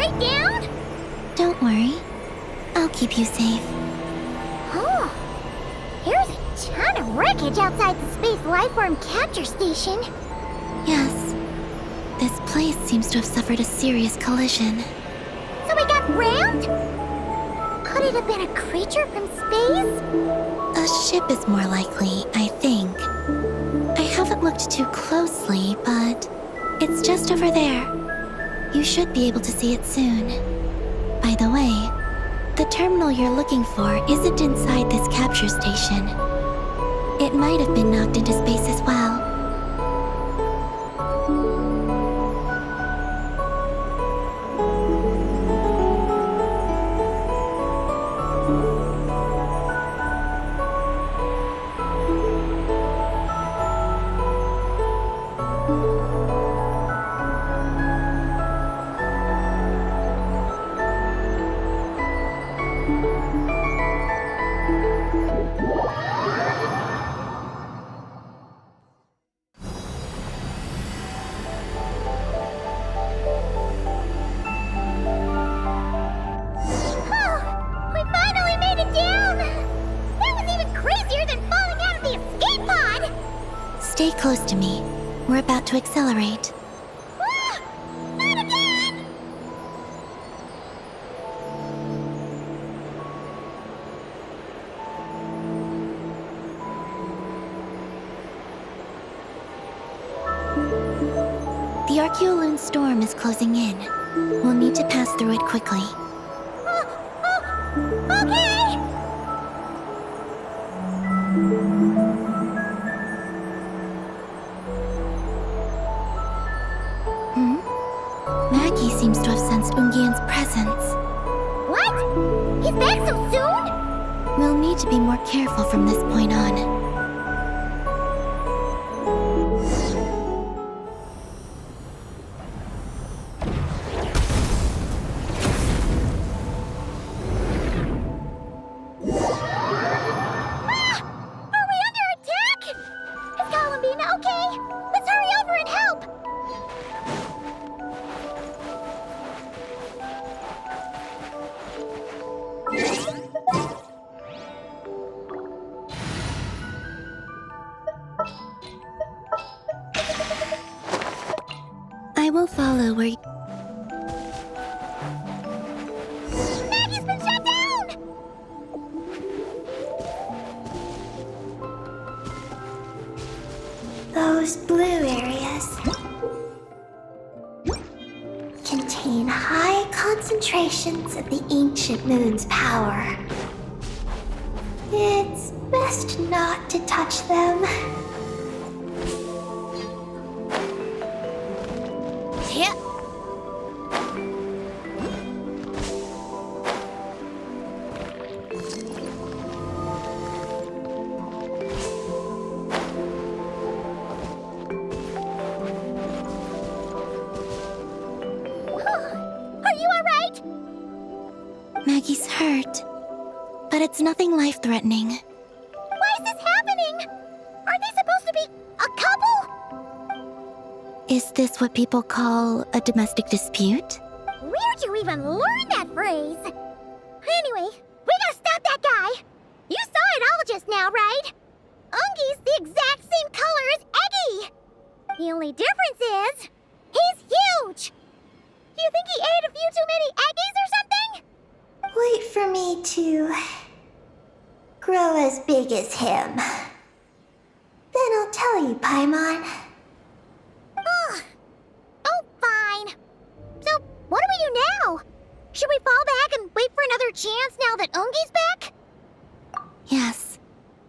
straight down? Don't worry. I'll keep you safe. Oh, here's a ton of wreckage outside the Space Lifeform Capture Station. Yes. This place seems to have suffered a serious collision. So we got rammed? Could it have been a creature from space? A ship is more likely, I think. I haven't looked too closely, but it's just over there. You should be able to see it soon. By the way, the terminal you're looking for isn't inside this capture station. It might have been knocked into space as well. Stay close to me. We're about to accelerate. Ah! Not again! The Archeoloon storm is closing in. We'll need to pass through it quickly. Okay! Maggie seems to have sensed Ungian's presence. What? He's back so soon? We'll need to be more careful from this point on. Are we under attack? Is Columbina okay? Let's hurry over and help! I will follow where Maggie's been shut down! Those blue areas contain high concentrations of the ancient moon's power. It's best not to touch them. Yeah. Are you alright? Maggie's hurt. But it's nothing life-threatening. Why is this happening? Aren't they supposed to be a couple? Is this what people call a domestic dispute? Where'd you even learn that phrase? Anyway, we gotta stop that guy. You saw it all just now, right? Ungi's the exact same color as Eggy. The only difference is, he's huge. Do you think he ate a few too many Eggies or something? Wait for me to grow as big as him. Then I'll tell you, Paimon. Ugh. Oh, fine. So, what do we do now? Should we fall back and wait for another chance now that Ungi's back? Yes.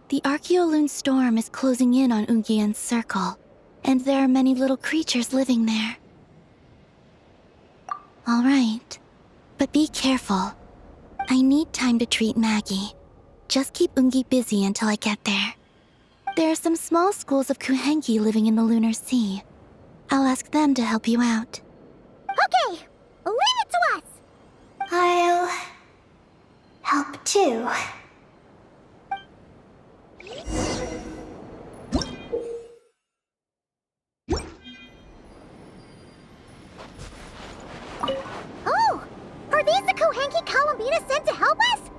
The Archeoloon storm is closing in on Ungian's circle, and there are many little creatures living there. All right. But be careful. I need time to treat Maggie. Just keep Ungi busy until I get there. There are some small schools of Kuhenki living in the Lunar Sea. I'll ask them to help you out. Okay, leave it to us. I'll help too. Oh, Albedo sent to help us?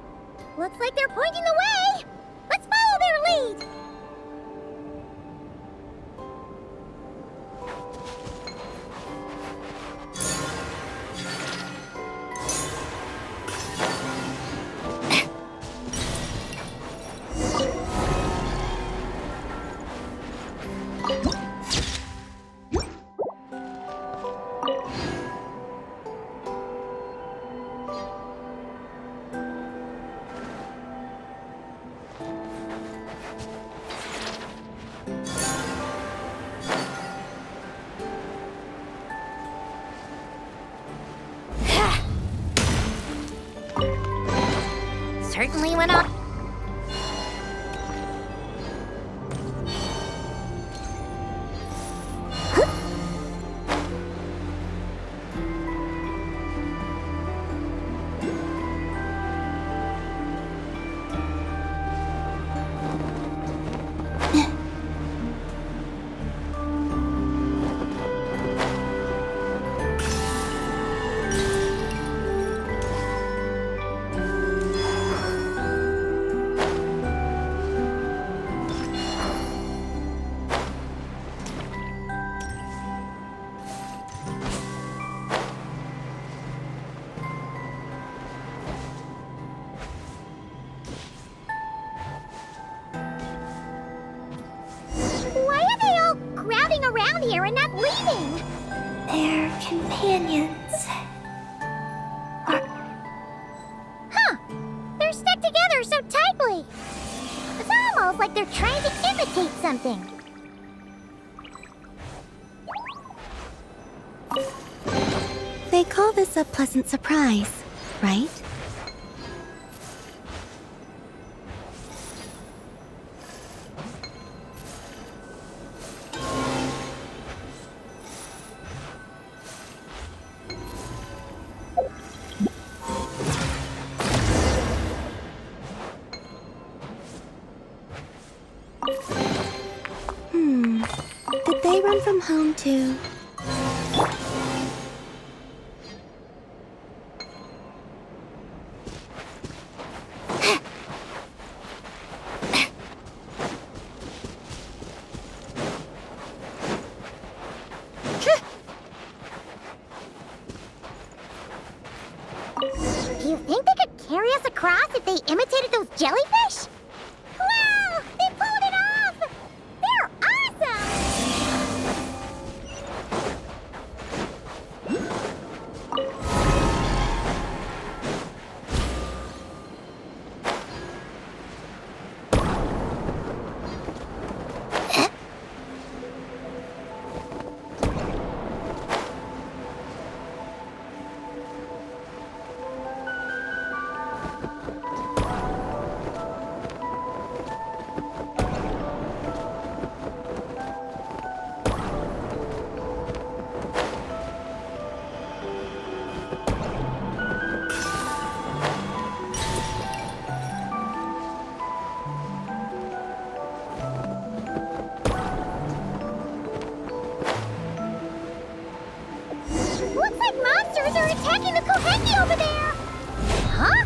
Looks like they're pointing the way. Let's follow their lead. Certainly went up. Why are they all crowding around here and not leaving? Their companions are... Huh. They're stuck together so tightly. It's almost like they're trying to imitate something. They call this a pleasant surprise, right? Did they run from home too? Do you think they could carry us across if they imitated those jellyfish? Wow! They pulled it off! They're awesome! Looks like monsters are attacking the Koheki over there! Huh?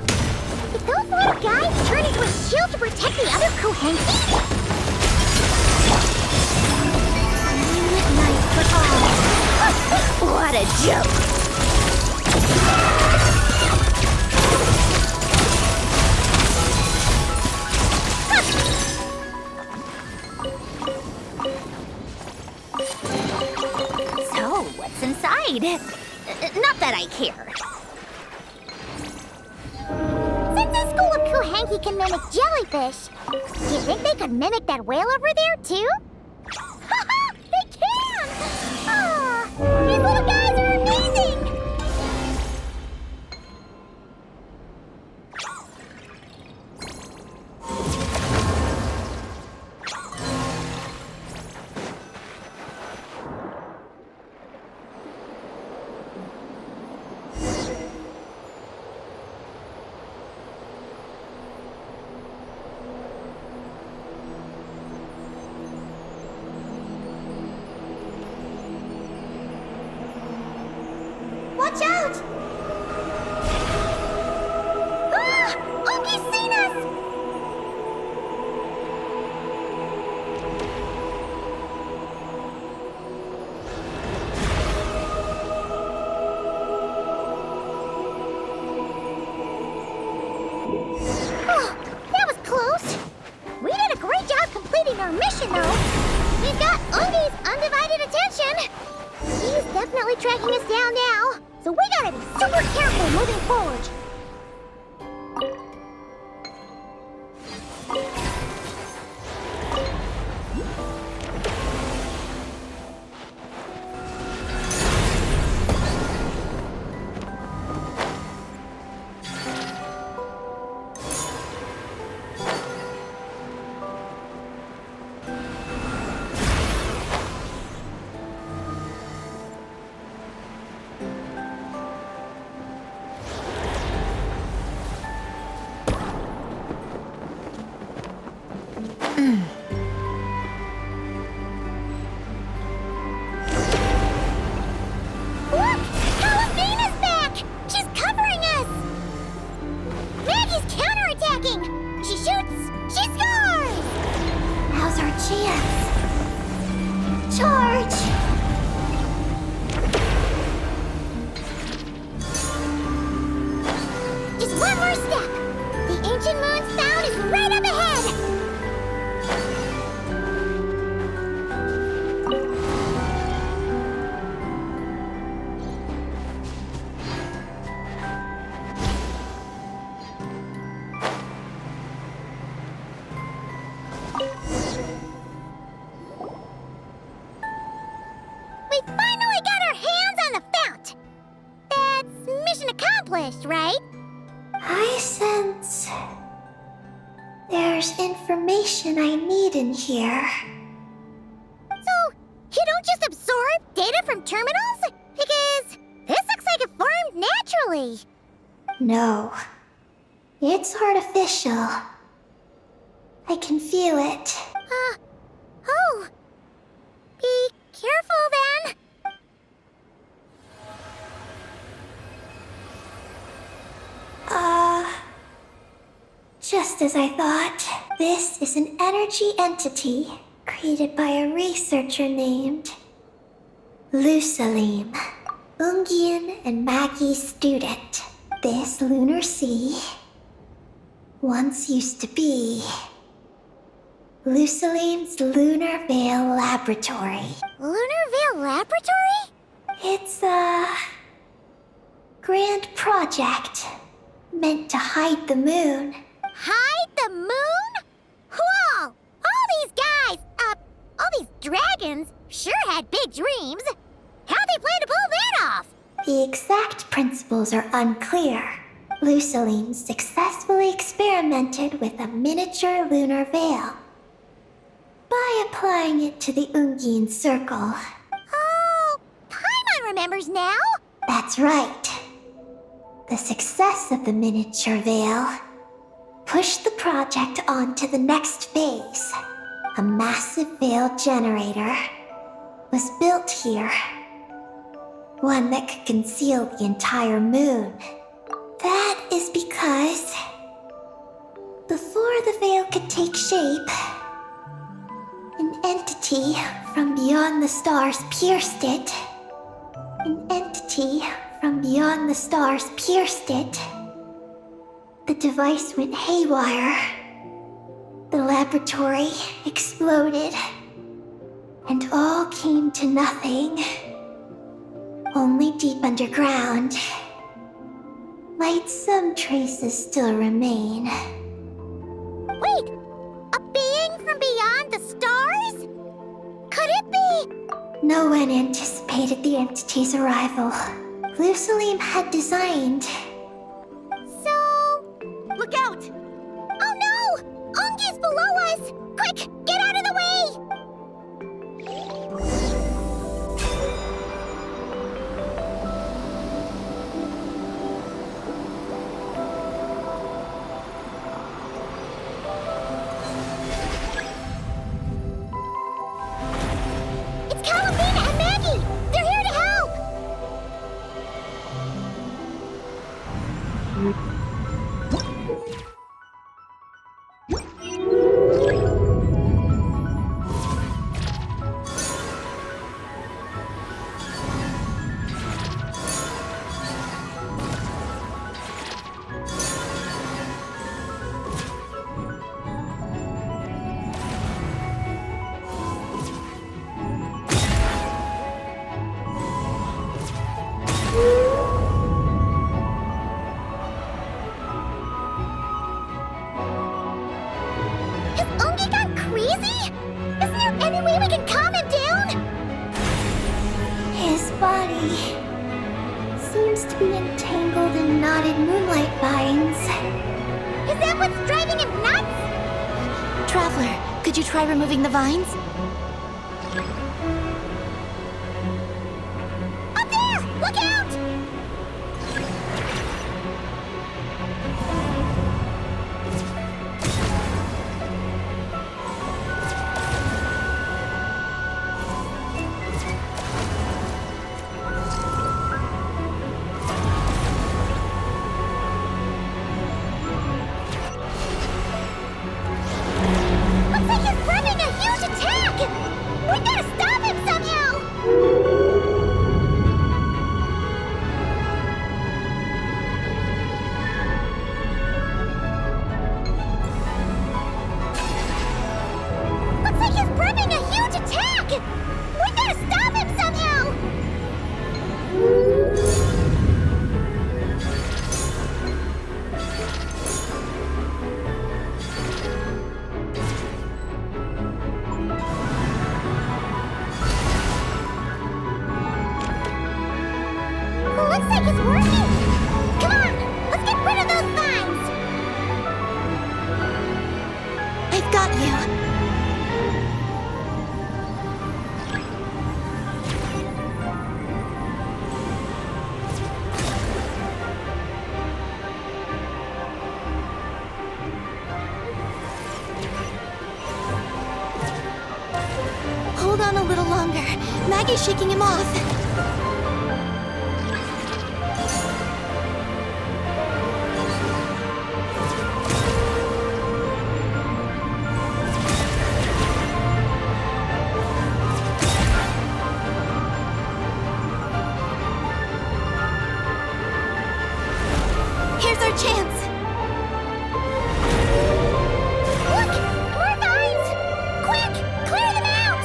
Did those little guys turn into a shield to protect the other Koheki? Nice for all. What a joke! So, what's inside? Not that I care. Since this school of Koheki can mimic jellyfish, do you think they could mimic that whale over there, too? Haha! They can! Ah, these little guys are amazing! Watch out! so we gotta be super careful moving forward. Look! Halloween's back! She's covering us! Maggie's counterattacking! She shoots, she scores! Now's our chance. Charge! Just one more step! The ancient moon's sound is right up ahead! We finally got our hands on the fount! That's mission accomplished, right? I sense there's information I need in here. So, you don't just absorb data from terminals? Because this looks like it formed naturally. No, it's artificial. I can feel it. Oh. Be careful then. Just as I thought. This is an energy entity created by a researcher named Lusalim, Ungian and Maggie's student. This lunar sea once used to be Lusalim's Lunar Veil Laboratory. Lunar Veil Laboratory? It's a grand project meant to hide the moon. Hide the moon? Whoa! All these guys, all these dragons sure had big dreams. How'd they plan to pull that off? The exact principles are unclear. Lusaline successfully experimented with a miniature lunar veil by applying it to the Ungian circle. Oh, Paimon remembers now. That's right. The success of the miniature veil pushed the project on to the next phase. A massive veil generator was built here. One that could conceal the entire moon. That is because before the veil could take shape, an entity from beyond the stars pierced it. An entity from beyond the stars pierced it. The device went haywire. The laboratory exploded. And all came to nothing. Only deep underground might some traces still remain. Wait, a being from beyond the stars? Could it be? No one anticipated the entity's arrival. Lusalim had designed. So... Look out! Oh no! Ungi's below us! Quick, get out of the way! It's Calabina and Maggie! They're here to help! seems to be entangled in knotted moonlight vines. Is that what's driving him nuts? Traveler, could you try removing the vines? Up there! Look out! Looks like he's planning a huge attack! We gotta stop him somehow! Looks like he's prepping a huge attack! We gotta stop him somehow! Looks like it's working! Come on! Let's get rid of those vines! I've got you. Hold on a little longer. Maggie's shaking him off. Here's our chance. Look! More vines! Quick! Clear them out!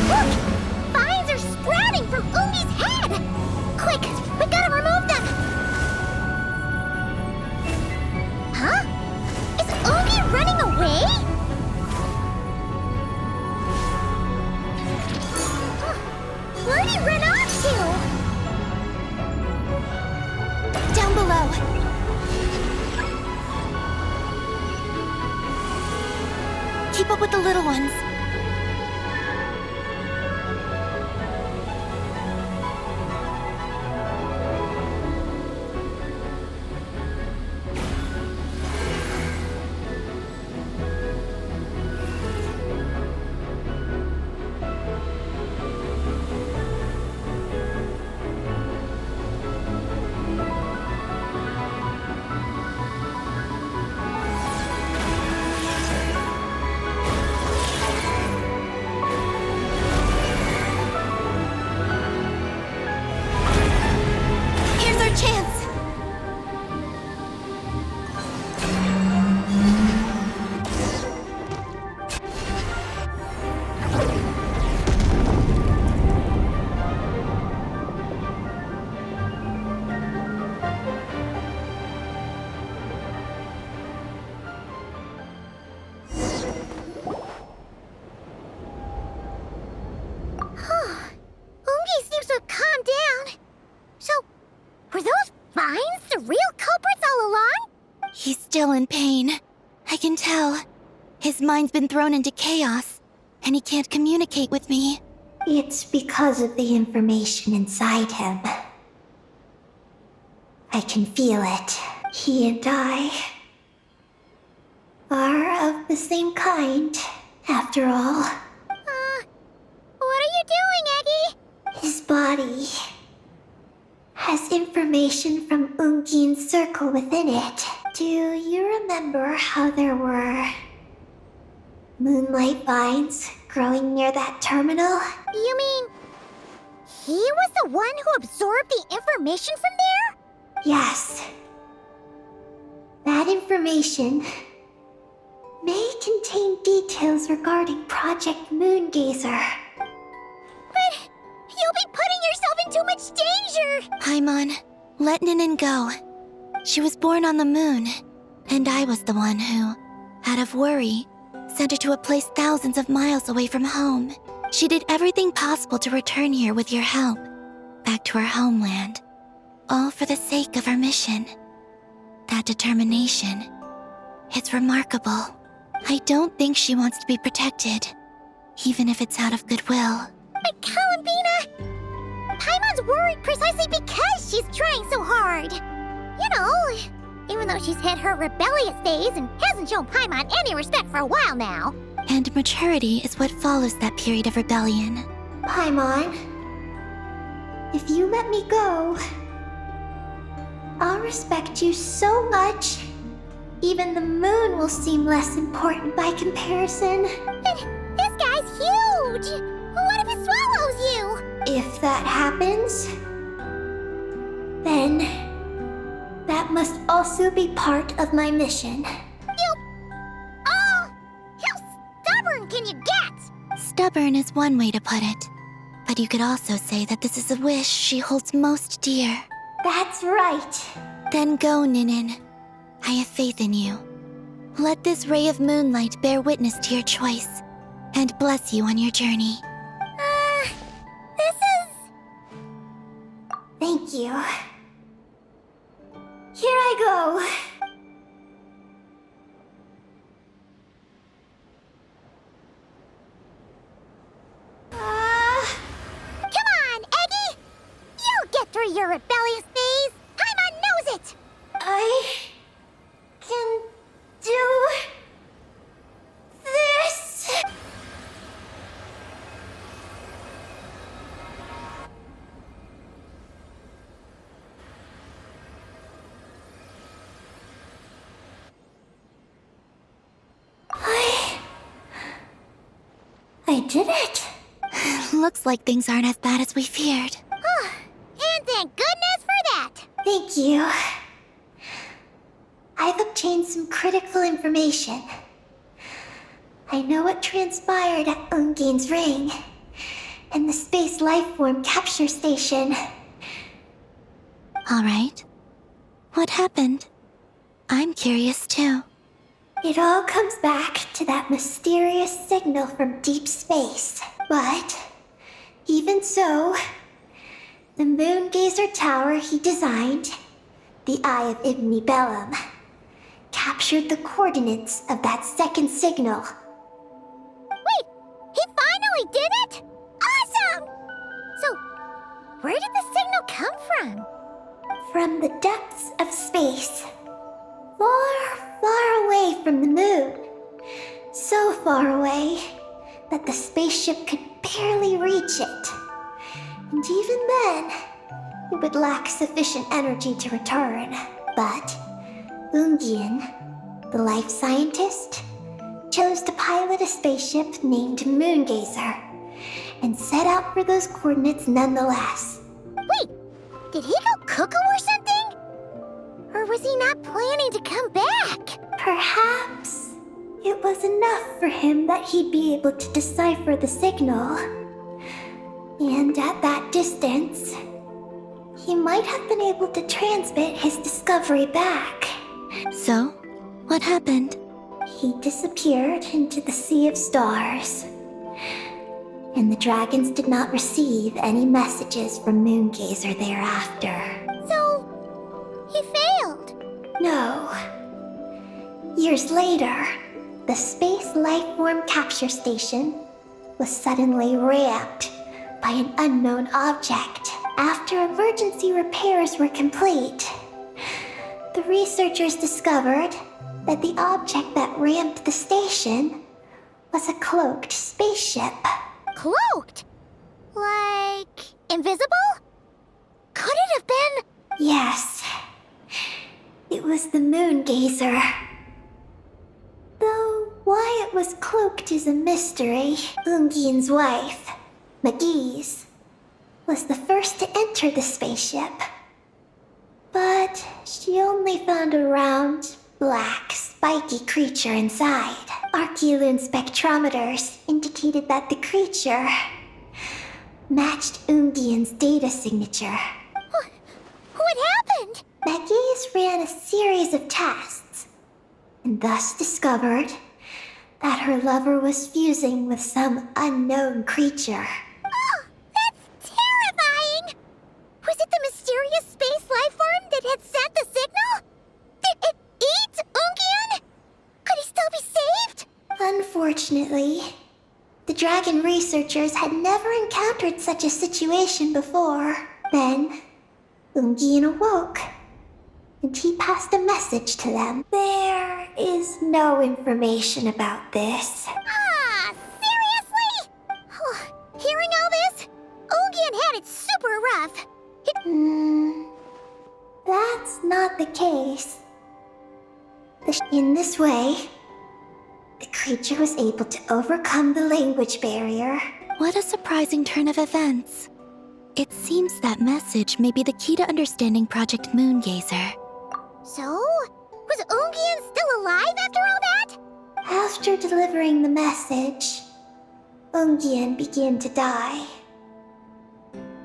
Look! Vines are sprouting from Ungi's head! Quick! We gotta remove them! Huh? Is Ungi running away? Huh. Where'd he run off to? Down below. Keep up with the little ones. Here's our chance. Ungi seems to have calmed down. So, were those vines the real culprits all along? He's still in pain. I can tell. His mind's been thrown into chaos, and he can't communicate with me. It's because of the information inside him. I can feel it. He and I are of the same kind, after all. What are you doing, Eggy? His body has information from Ungin's circle within it. Do you remember how there were moonlight vines growing near that terminal? You mean he was the one who absorbed the information from there? Yes. That information may contain details regarding Project Moongazer. But you'll be putting yourself in too much danger! Paimon, let Ninin go. She was born on the moon, and I was the one who, out of worry, sent her to a place thousands of miles away from home. She did everything possible to return here with your help, back to her homeland, all for the sake of her mission. That determination, it's remarkable. I don't think she wants to be protected, even if it's out of goodwill. But Columbina, Paimon's worried precisely because she's trying so hard. You know, even though she's hit her rebellious days and hasn't shown Paimon any respect for a while now. And maturity is what follows that period of rebellion. Paimon, if you let me go, I'll respect you so much. Even the moon will seem less important by comparison. But this guy's huge! What if it swallows you? If that happens, then that must also be part of my mission. How stubborn can you get? Stubborn is one way to put it, but you could also say that this is a wish she holds most dear. That's right. Then go, Ninin. I have faith in you. Let this ray of moonlight bear witness to your choice, and bless you on your journey. This is... Thank you. Here I go. Come on, Eggy! You'll get through your rebellious phase! Paimon knows it! I can do this. I did it. Looks like things aren't as bad as we feared. And thank goodness for that! Thank you. I've obtained some critical information. I know what transpired at Ungin's ring and the space lifeform capture station. All right. What happened? I'm curious too. It all comes back to that mysterious signal from deep space. But even so, the Moongazer Tower he designed, the Eye of Ibn Bellum, captured the coordinates of that second signal. Wait, he finally did it? Awesome! So, where did the signal come from? From the depths of space, far, far away from the moon. So far away that the spaceship could barely reach it. And even then, it would lack sufficient energy to return. But Ungin, the life scientist, chose to pilot a spaceship named Moongazer and set out for those coordinates nonetheless. Wait, did he go cuckoo or something? Or was he not planning to come back? Perhaps it was enough for him that he'd be able to decipher the signal. And at that distance, he might have been able to transmit his discovery back. So, what happened? He disappeared into the sea of stars. And the dragons did not receive any messages from Moongazer thereafter. So, he failed. No. Years later, the Space Lifeform Capture Station was suddenly ramped by an unknown object. After emergency repairs were complete, the researchers discovered that the object that ramped the station was a cloaked spaceship. Cloaked? Like, invisible? Could it have been? Yes, it was the Moon Gazer. Though why it was cloaked is a mystery. Ungian's wife, McGee's, was the first to enter the spaceship. But she only found a round, black, spiky creature inside. Archeloon spectrometers indicated that the creature matched Ungian's data signature. What happened? McGee's ran a series of tests, and thus discovered that her lover was fusing with some unknown creature. Oh, that's terrifying! Was it the mysterious space life form that had sent the signal? Did it eat Ungian? Could he still be saved? Unfortunately, the dragon researchers had never encountered such a situation before. Then, Ungian awoke, and he passed a message to them. There is no information about this. Ah, seriously? Hearing all this, Ungian had it super rough. That's not the case. In this way, the creature was able to overcome the language barrier. What a surprising turn of events. It seems that message may be the key to understanding Project Moongazer. So, was Ungian still alive after all that? After delivering the message, Ungian began to die.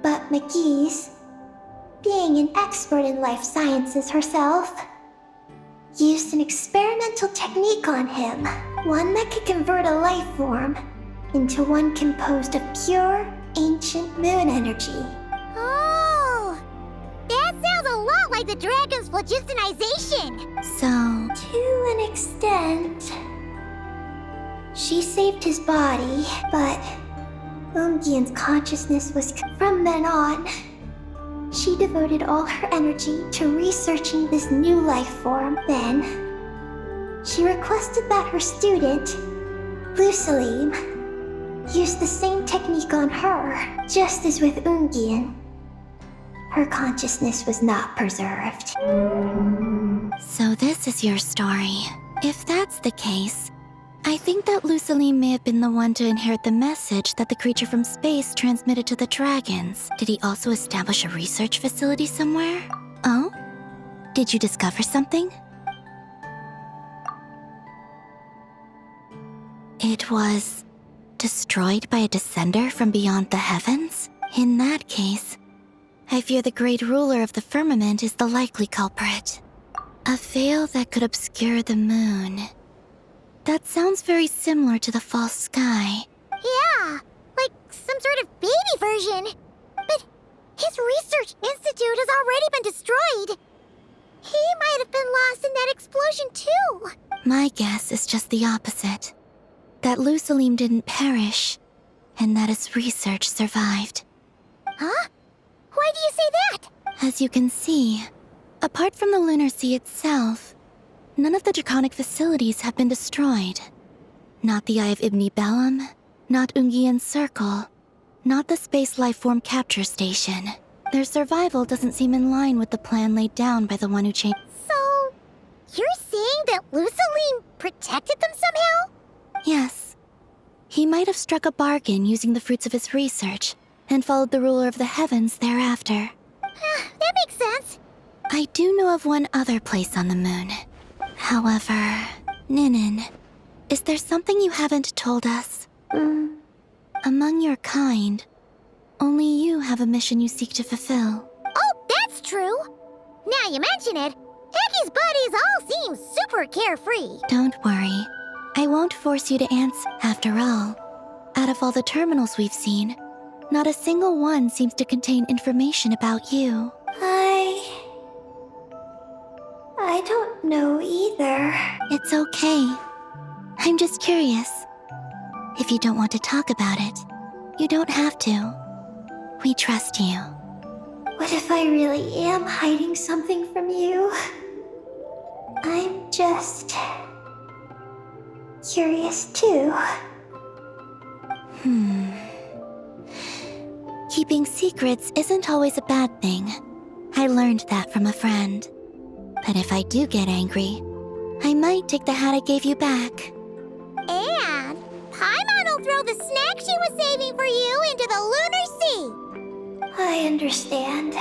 But McGee's, being an expert in life sciences herself, used an experimental technique on him. One that could convert a life form into one composed of pure, ancient moon energy. Oh, that sounds a lot like the dragon's phlogistonization. So, To an extent, she saved his body, but Ungian's consciousness was... From then on, she devoted all her energy to researching this new life form. Then, she requested that her student, Lusalim, use the same technique on her. Just as with Ungian, her consciousness was not preserved. so this is your story. If that's the case, I think that Lusaline may have been the one to inherit the message that the creature from space transmitted to the dragons. Did he also establish a research facility somewhere? Oh? Did you discover something? It was destroyed by a descender from beyond the heavens? In that case, I fear the great ruler of the firmament is the likely culprit. A veil that could obscure the moon. That sounds very similar to the false sky. Yeah, like some sort of baby version. But his research institute has already been destroyed. He might have been lost in that explosion too. My guess is just the opposite. That Lusalim didn't perish, and that his research survived. Huh? Why do you say that? As you can see, apart from the lunar sea itself, none of the draconic facilities have been destroyed. Not the Eye of Ibni Bellum, not Ungian's Circle, not the Space Lifeform Capture Station. Their survival doesn't seem in line with the plan laid down by the one who changed. So, you're saying that Lusaline protected them somehow? Yes. He might have struck a bargain using the fruits of his research and followed the ruler of the heavens thereafter. That makes sense. I do know of one other place on the moon. However, Ninin, is there something you haven't told us? Among your kind, only you have a mission you seek to fulfill. Oh, that's true. Now you mention it, Eggy's buddies all seem super carefree. Don't worry. I won't force you to answer. After all, out of all the terminals we've seen, not a single one seems to contain information about you. I don't know either. It's okay. I'm just curious. If you don't want to talk about it, you don't have to. We trust you. What if I really am hiding something from you? I'm just curious too. Keeping secrets isn't always a bad thing. I learned that from a friend. But if I do get angry, I might take the hat I gave you back. And Paimon will throw the snack she was saving for you into the lunar sea. I understand.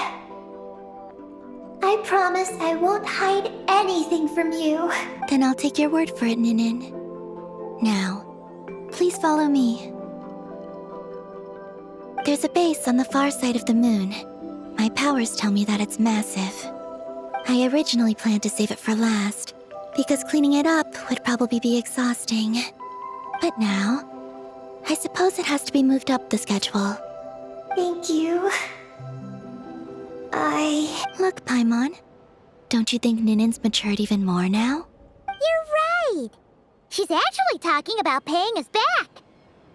I promise I won't hide anything from you. Then I'll take your word for it, Ninin. Now, please follow me. There's a base on the far side of the moon. My powers tell me that it's massive. I originally planned to save it for last, because cleaning it up would probably be exhausting. But now, I suppose it has to be moved up the schedule. Thank you. Look, Paimon. Don't you think Ninin's matured even more now? You're right. She's actually talking about paying us back.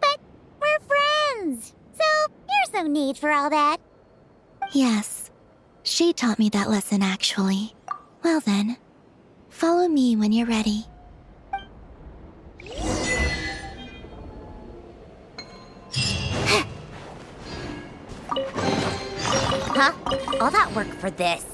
But we're friends, so there's no need for all that. Yes. She taught me that lesson, actually. Well then, follow me when you're ready. Huh? All that work for this.